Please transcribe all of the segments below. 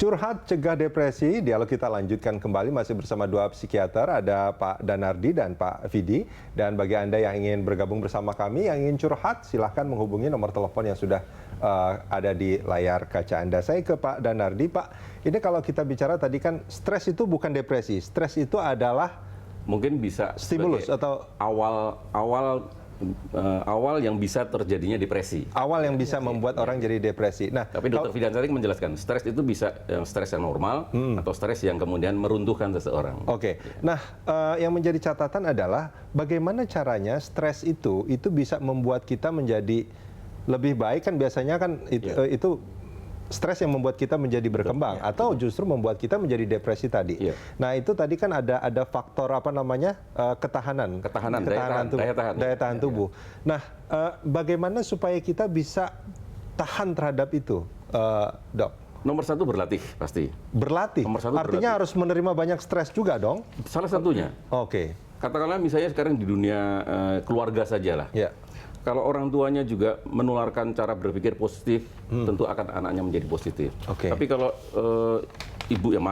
Curhat Cegah Depresi, dialog kita lanjutkan kembali masih bersama dua psikiater, ada Pak Danardi dan Pak Vidi. Dan bagi Anda yang ingin bergabung bersama kami, yang ingin curhat, silahkan menghubungi nomor telepon yang sudah ada di layar kaca Anda. Saya ke Pak Danardi. Pak, ini kalau kita bicara tadi kan stres itu bukan depresi, stres itu adalah mungkin bisa stimulus atau awal yang bisa terjadinya depresi. Awal yang bisa membuat orang jadi depresi. Nah, tapi Dr. Fidan tadi menjelaskan, stres itu bisa stres yang normal atau stres yang kemudian meruntuhkan seseorang. Oke. Nah, yang menjadi catatan adalah bagaimana caranya stres itu bisa membuat kita menjadi lebih baik, kan biasanya kan itu stres yang membuat kita menjadi berkembang atau justru membuat kita menjadi depresi tadi. Nah, itu tadi kan ada faktor apa namanya? Ketahanan daya tahan tubuh. Nah, bagaimana supaya kita bisa tahan terhadap itu, Dok? Nomor satu berlatih pasti. Berlatih. Artinya harus menerima banyak stres juga dong? Salah satunya. Oke. Katakanlah misalnya sekarang di dunia keluarga saja lah. Kalau orang tuanya juga menularkan cara berpikir positif, tentu akan anaknya menjadi positif. Tapi kalau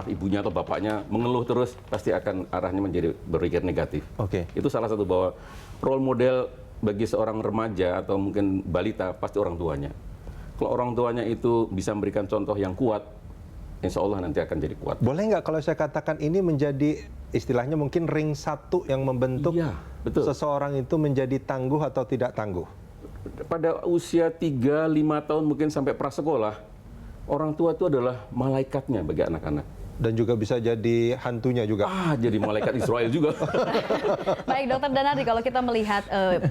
ibunya atau bapaknya mengeluh terus, pasti akan arahnya menjadi berpikir negatif. Itu salah satu bahwa role model bagi seorang remaja atau mungkin balita pasti orang tuanya. Kalau orang tuanya itu bisa memberikan contoh yang kuat, insya Allah nanti akan jadi kuat. Boleh nggak kalau saya katakan ini menjadi istilahnya mungkin ring satu yang membentuk seseorang itu menjadi tangguh atau tidak tangguh? Pada usia 3-5 tahun mungkin sampai prasekolah, orang tua itu adalah malaikatnya bagi anak-anak. Dan juga bisa jadi hantunya juga. Jadi malaikat Israel juga. Baik, Dokter Danardi, kalau kita melihat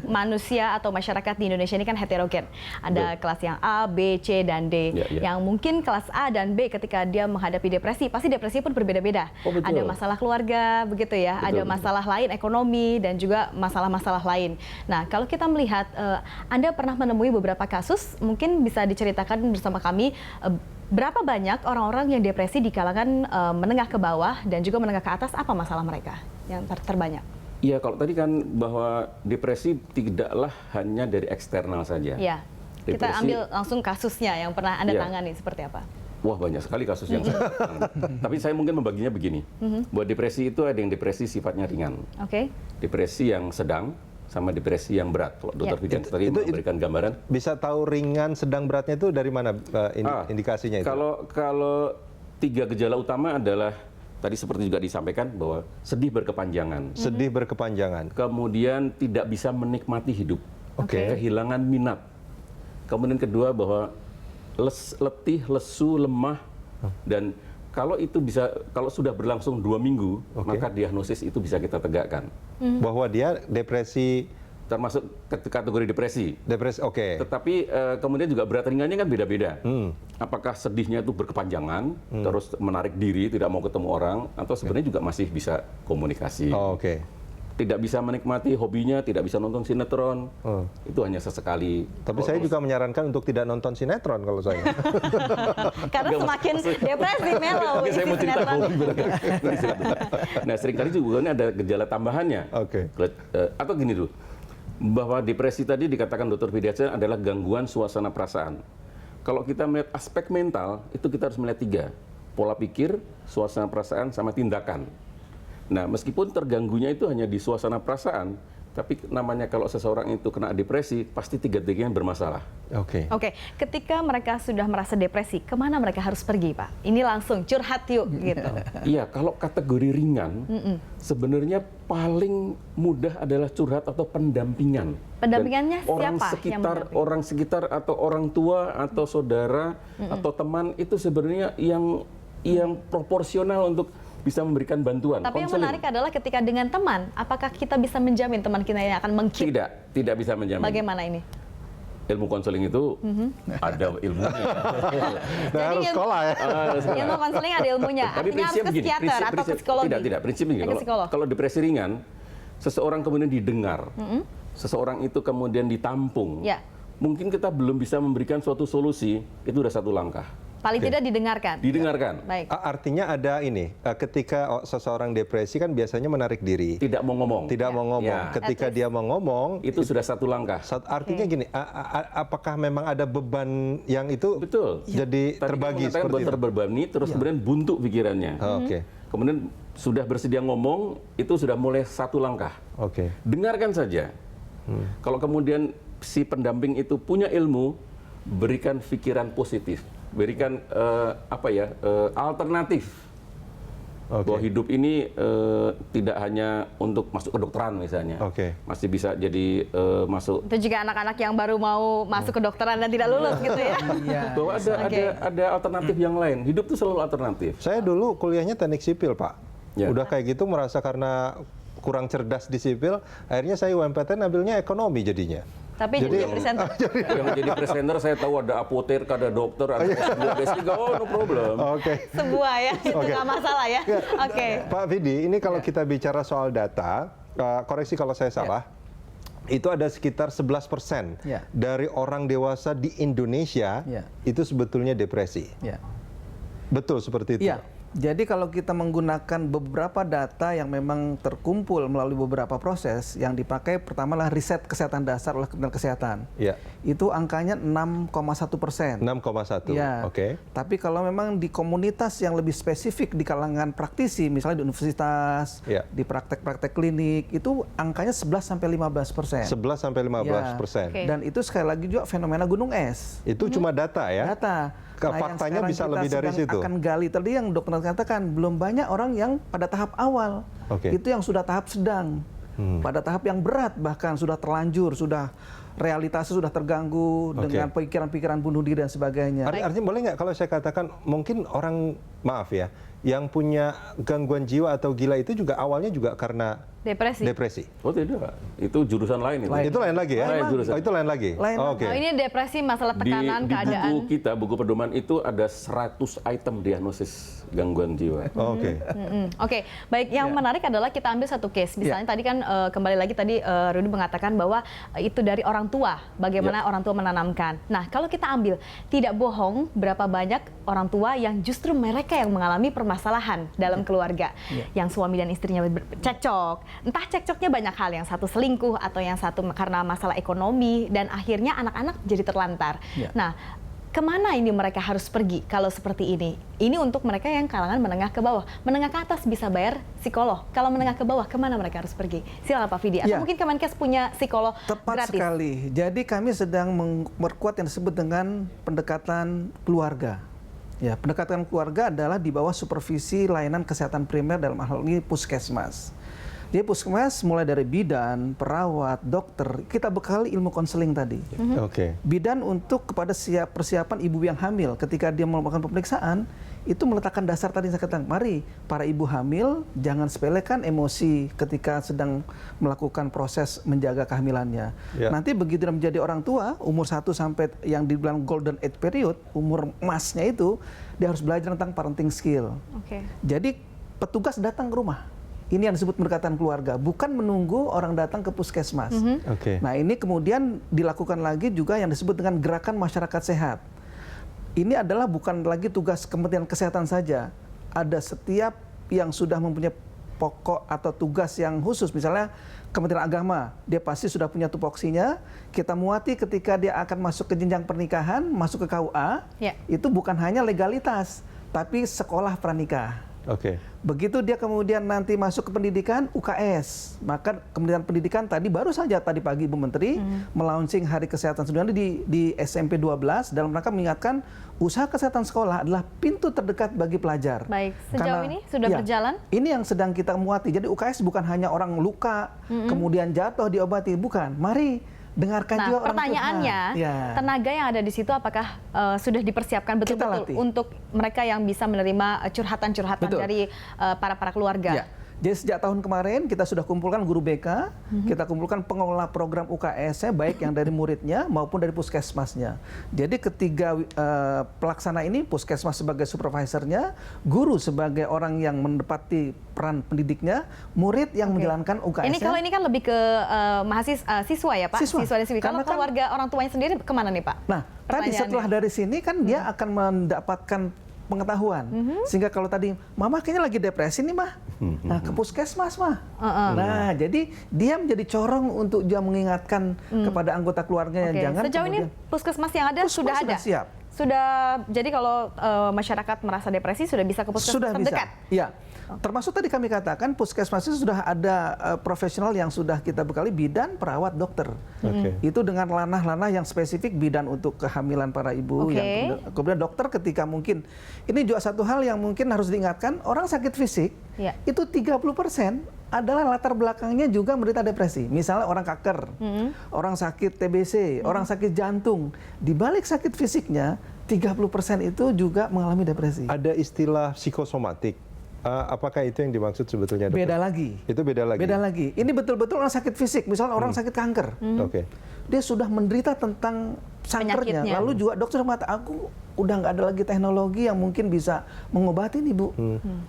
manusia atau masyarakat di Indonesia ini kan heterogen. Ada kelas yang A, B, C, dan D. Yang mungkin kelas A dan B ketika dia menghadapi depresi, pasti depresi pun berbeda-beda. Ada masalah keluarga, begitu ya. Ada masalah lain, ekonomi, dan juga masalah-masalah lain. Nah, kalau kita melihat, Anda pernah menemui beberapa kasus, mungkin bisa diceritakan bersama kami, berapa banyak orang-orang yang depresi di kalangan menengah ke bawah dan juga menengah ke atas, apa masalah mereka yang terbanyak? Iya, kalau tadi kan bahwa depresi tidaklah hanya dari eksternal saja. Iya, kita ambil langsung kasusnya yang pernah Anda tangani, seperti apa? Wah, banyak sekali kasus yang saya tangani. Tapi saya mungkin membaginya begini, bahwa depresi itu ada yang depresi sifatnya ringan, depresi yang sedang, sama depresi yang berat. Kalau Dr. Fidan tadi memberikan gambaran. Bisa tahu ringan, sedang, beratnya itu dari mana indikasinya itu? Kalau 3 gejala utama adalah, tadi seperti juga disampaikan, bahwa sedih berkepanjangan. Sedih berkepanjangan. Kemudian tidak bisa menikmati hidup. Kehilangan minat. Kemudian kedua bahwa letih, lesu, lemah. Dan kalau sudah berlangsung 2 minggu, maka diagnosis itu bisa kita tegakkan. Bahwa dia depresi, termasuk kategori depresi. Tetapi kemudian juga berat ringannya kan beda-beda. Apakah sedihnya itu berkepanjangan, terus menarik diri, tidak mau ketemu orang, atau sebenarnya juga masih bisa komunikasi. Tidak bisa menikmati hobinya, tidak bisa nonton sinetron, itu hanya sesekali. Tapi saya juga menyarankan untuk tidak nonton sinetron kalau saya. Karena semakin depresi, mellow. Saya mau cerita hobi. Nah, seringkali juga ada gejala tambahannya. Atau gini dulu, bahwa depresi tadi dikatakan Dr. Fidan adalah gangguan suasana perasaan. Kalau kita melihat aspek mental, itu kita harus melihat 3. Pola pikir, suasana perasaan, sama tindakan. Nah, meskipun terganggunya itu hanya di suasana perasaan, tapi namanya kalau seseorang itu kena depresi, pasti 3-tiganya bermasalah. Ketika mereka sudah merasa depresi, kemana mereka harus pergi, Pak? Ini langsung curhat yuk, gitu. Iya, kalau kategori ringan, sebenarnya paling mudah adalah curhat atau pendampingan. Pendampingannya siapa? Orang sekitar atau orang tua atau saudara atau teman itu sebenarnya yang proporsional untuk bisa memberikan bantuan. Tapi yang menarik adalah ketika dengan teman, apakah kita bisa menjamin teman kita yang akan meng-keep? Tidak bisa menjamin. Bagaimana ini? Ilmu konseling itu ada ilmunya. Harus sekolah ya. Ilmu konseling ada ilmunya. Tapi artinya harus psikiater atau psikologi? Tidak, prinsipnya begini. Kalau depresi ringan, seseorang kemudian didengar, seseorang itu kemudian ditampung, mungkin kita belum bisa memberikan suatu solusi, itu udah satu langkah. Paling tidak didengarkan. Didengarkan. Baik. Artinya ada ini, ketika seseorang depresi kan biasanya menarik diri. Tidak mau ngomong. Tidak mau ngomong. Ya. Ketika dia mau ngomong, itu sudah satu langkah. Artinya gini, apakah memang ada beban yang itu Betul. jadi terbagi seperti itu? Terbebani, terus kemudian buntu pikirannya. Oke. Kemudian sudah bersedia ngomong, itu sudah mulai satu langkah. Oke. Dengarkan saja. Kalau kemudian si pendamping itu punya ilmu, berikan pikiran positif, berikan alternatif. Bahwa hidup ini tidak hanya untuk masuk kedokteran misalnya, masih bisa jadi masuk. Itu juga anak-anak yang baru mau masuk kedokteran dan tidak lulus gitu ya. Bahwa ada alternatif yang lain. Hidup itu selalu alternatif. Saya dulu kuliahnya teknik sipil, Pak. Udah kayak gitu merasa karena kurang cerdas di sipil, akhirnya saya UMPTN ambilnya ekonomi jadinya. Tapi jadi presenter. Yang jadi presenter saya tahu ada apoteker, ada dokter, ada S2, no problem. Sebuah ya, itu nggak masalah ya. Pak Vidi, ini kalau kita bicara soal data, koreksi kalau saya salah, itu ada sekitar 11% dari orang dewasa di Indonesia itu sebetulnya depresi. Betul seperti itu? Iya. Jadi kalau kita menggunakan beberapa data yang memang terkumpul melalui beberapa proses, yang dipakai pertamalah riset kesehatan dasar oleh Kementerian Kesehatan. Itu angkanya 6,1%. 6,1. Oke. Tapi kalau memang di komunitas yang lebih spesifik di kalangan praktisi, misalnya di universitas, di praktek-praktek klinik, itu angkanya 11-15%. 11-15%. Dan itu sekali lagi juga fenomena gunung es. Itu cuma data ya? Data. Faktanya bisa lebih dari situ. Akan gali tadi yang dokter katakan, belum banyak orang yang pada tahap awal. Itu yang sudah tahap sedang. Pada tahap yang berat bahkan sudah terlanjur, sudah realitasnya sudah terganggu dengan pikiran-pikiran bunuh diri dan sebagainya. Artinya boleh nggak kalau saya katakan mungkin orang, maaf ya, yang punya gangguan jiwa atau gila itu juga awalnya juga karena depresi. Oh tidak, itu jurusan lain itu. Itu lain lagi ya? Itu lain lagi? Ini depresi, masalah tekanan, keadaan. Di buku kita, buku pedoman itu ada 100 item diagnosis gangguan jiwa. Oke, baik. Yang menarik adalah kita ambil satu case. Misalnya tadi kan kembali lagi tadi Rudy mengatakan bahwa itu dari orang tua, bagaimana orang tua menanamkan. Nah, kalau kita ambil, tidak bohong berapa banyak orang tua yang justru mereka yang mengalami permasalahan dalam keluarga. Yang suami dan istrinya cekcok. Entah cekcoknya banyak hal, yang satu selingkuh atau yang satu karena masalah ekonomi, dan akhirnya anak-anak jadi terlantar. Nah, kemana ini mereka harus pergi kalau seperti ini? Ini untuk mereka yang kalangan menengah ke bawah. Menengah ke atas bisa bayar psikolog. Kalau menengah ke bawah, kemana mereka harus pergi? Silakan Pak Vidi. Atau mungkin Kemenkes punya psikolog Tepat gratis. sekali. Jadi kami sedang memperkuat yang disebut dengan pendekatan keluarga. Pendekatan keluarga adalah di bawah supervisi layanan kesehatan primer, dalam hal ini puskesmas. Di puskesmas mulai dari bidan, perawat, dokter, kita bekali ilmu konseling tadi. Bidan untuk kepada persiapan ibu yang hamil ketika dia melakukan pemeriksaan, itu meletakkan dasar tadi saya katakan, mari para ibu hamil jangan sepelekan emosi ketika sedang melakukan proses menjaga kehamilannya. Nanti begitu dia menjadi orang tua, umur 1 sampai yang dibilang golden age period, umur emasnya itu, dia harus belajar tentang parenting skill. Jadi petugas datang ke rumah. Ini yang disebut pendekatan keluarga, bukan menunggu orang datang ke puskesmas. Nah, ini kemudian dilakukan lagi juga yang disebut dengan gerakan masyarakat sehat. Ini adalah bukan lagi tugas Kementerian Kesehatan saja. Ada setiap yang sudah mempunyai pokok atau tugas yang khusus, misalnya Kementerian Agama, dia pasti sudah punya tupoksinya. Kita muati ketika dia akan masuk ke jenjang pernikahan, masuk ke KUA, itu bukan hanya legalitas, tapi sekolah pranikah. Begitu dia kemudian nanti masuk ke pendidikan, UKS, maka Kementerian Pendidikan tadi baru saja tadi pagi Ibu Menteri melaunching Hari Kesehatan Sedunia di SMP 12 dalam rangka mengingatkan usaha kesehatan sekolah adalah pintu terdekat bagi pelajar. Baik, sejauh ini sudah berjalan? Ini yang sedang kita muati. Jadi UKS bukan hanya orang luka, kemudian jatuh diobati, bukan. Mari dengarkan juga orang tua. Pertanyaannya, tenaga yang ada di situ apakah sudah dipersiapkan betul-betul untuk mereka yang bisa menerima curhatan-curhatan dari para keluarga? Jadi sejak tahun kemarin kita sudah kumpulkan guru BK, kita kumpulkan pengelola program UKS-nya, baik yang dari muridnya maupun dari puskesmasnya. Jadi ketiga pelaksana ini, puskesmas sebagai supervisornya, guru sebagai orang yang menepati peran pendidiknya, murid yang menjalankan UKS-nya. Ini kalau ini kan lebih ke mahasiswa, siswa ya Pak? Siswa dan siswi. Kalau keluarga orang tuanya sendiri kemana nih Pak? Nah, tadi setelah dari sini kan dia akan mendapatkan pengetahuan. Sehingga kalau tadi, mama kayaknya lagi depresi nih mah, nah ke puskesmas mah. Nah, jadi dia menjadi corong untuk dia mengingatkan kepada anggota keluarganya. Jangan sejauh ini puskesmas yang ada sudah ada? Siap. Sudah, jadi kalau masyarakat merasa depresi sudah bisa ke puskesmas terdekat? Iya. Termasuk tadi kami katakan puskesmas itu sudah ada profesional yang sudah kita bekali, bidan, perawat, dokter. Itu dengan lanah-lanah yang spesifik, bidan untuk kehamilan para ibu, yang kemudian dokter ketika mungkin, ini juga satu hal yang mungkin harus diingatkan, orang sakit fisik itu 30% adalah latar belakangnya juga menderita depresi. Misalnya orang kanker, orang sakit TBC, orang sakit jantung. Di balik sakit fisiknya, 30% itu juga mengalami depresi. Ada istilah psikosomatik. Apakah itu yang dimaksud sebetulnya, dokter? Beda lagi. Itu beda lagi? Beda lagi. Ini betul-betul orang sakit fisik. Misalnya orang sakit kanker. Dia sudah menderita tentang kankernya. Lalu juga dokter mengatakan, aku udah nggak ada lagi teknologi yang mungkin bisa mengobati nih, Bu.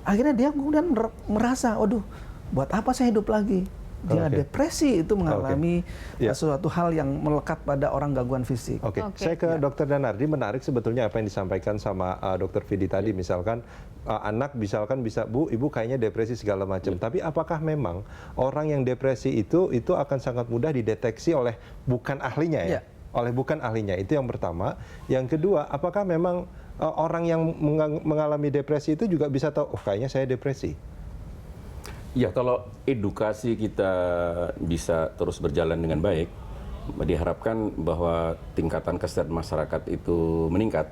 Akhirnya dia kemudian merasa, waduh, buat apa saya hidup lagi? Dia depresi, itu mengalami sesuatu hal yang melekat pada orang gangguan fisik. Saya ke Dokter Danardi, menarik sebetulnya apa yang disampaikan sama Dokter Vidi tadi, misalkan anak misalkan bisa, Bu, ibu kayaknya depresi segala macam. Tapi apakah memang orang yang depresi itu akan sangat mudah dideteksi oleh bukan ahlinya ya? Oleh bukan ahlinya, itu yang pertama. Yang kedua, apakah memang orang yang mengalami depresi itu juga bisa tahu, oh kayaknya saya depresi? Ya, kalau edukasi kita bisa terus berjalan dengan baik, diharapkan bahwa tingkatan kesadaran masyarakat itu meningkat.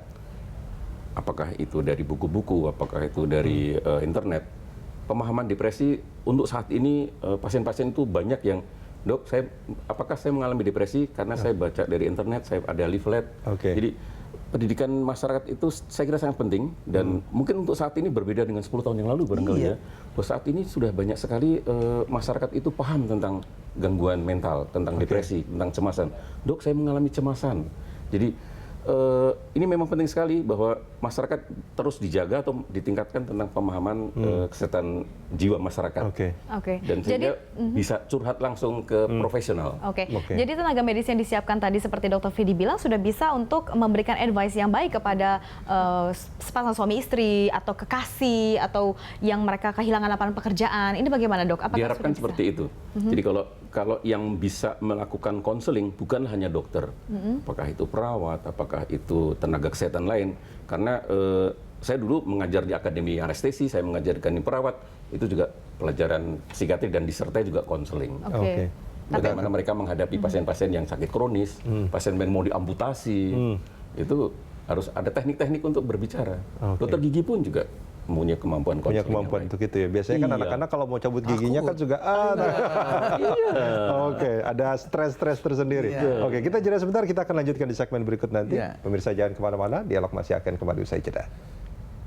Apakah itu dari buku-buku, apakah itu dari internet. Pemahaman depresi untuk saat ini pasien-pasien itu banyak yang, dok, apakah saya mengalami depresi karena saya baca dari internet, saya ada leaflet. Jadi pendidikan masyarakat itu saya kira sangat penting, dan mungkin untuk saat ini berbeda dengan 10 tahun yang lalu barangkali ya. Bahwa saat ini sudah banyak sekali masyarakat itu paham tentang gangguan mental, tentang depresi, tentang cemasan. Dok, saya mengalami cemasan. Jadi ini memang penting sekali bahwa masyarakat terus dijaga atau ditingkatkan tentang pemahaman kesehatan jiwa masyarakat. Dan sehingga bisa curhat langsung ke profesional. Jadi tenaga medis yang disiapkan tadi seperti Dr. Vidi bilang sudah bisa untuk memberikan advice yang baik kepada sepasang suami istri atau kekasih atau yang mereka kehilangan lapangan pekerjaan. Ini bagaimana, Dok? Apakah diharapkan seperti itu. Jadi kalau yang bisa melakukan konseling bukan hanya dokter, apakah itu perawat, apakah itu tenaga kesehatan lain. Karena saya dulu mengajar di akademi anestesi, saya mengajarkan di perawat, itu juga pelajaran psikiatri dan disertai juga konseling. Bagaimana mereka menghadapi pasien-pasien yang sakit kronis, pasien yang mau diamputasi, itu harus ada teknik-teknik untuk berbicara. Dokter gigi pun juga punya kemampuan untuk itu ya. Biasanya kan anak-anak kalau mau cabut giginya kan juga ada stres tersendiri. Kita jeda sebentar, kita akan lanjutkan di segmen berikut nanti. Pemirsa jangan kemana-mana, dialog masih akan kembali usai jeda.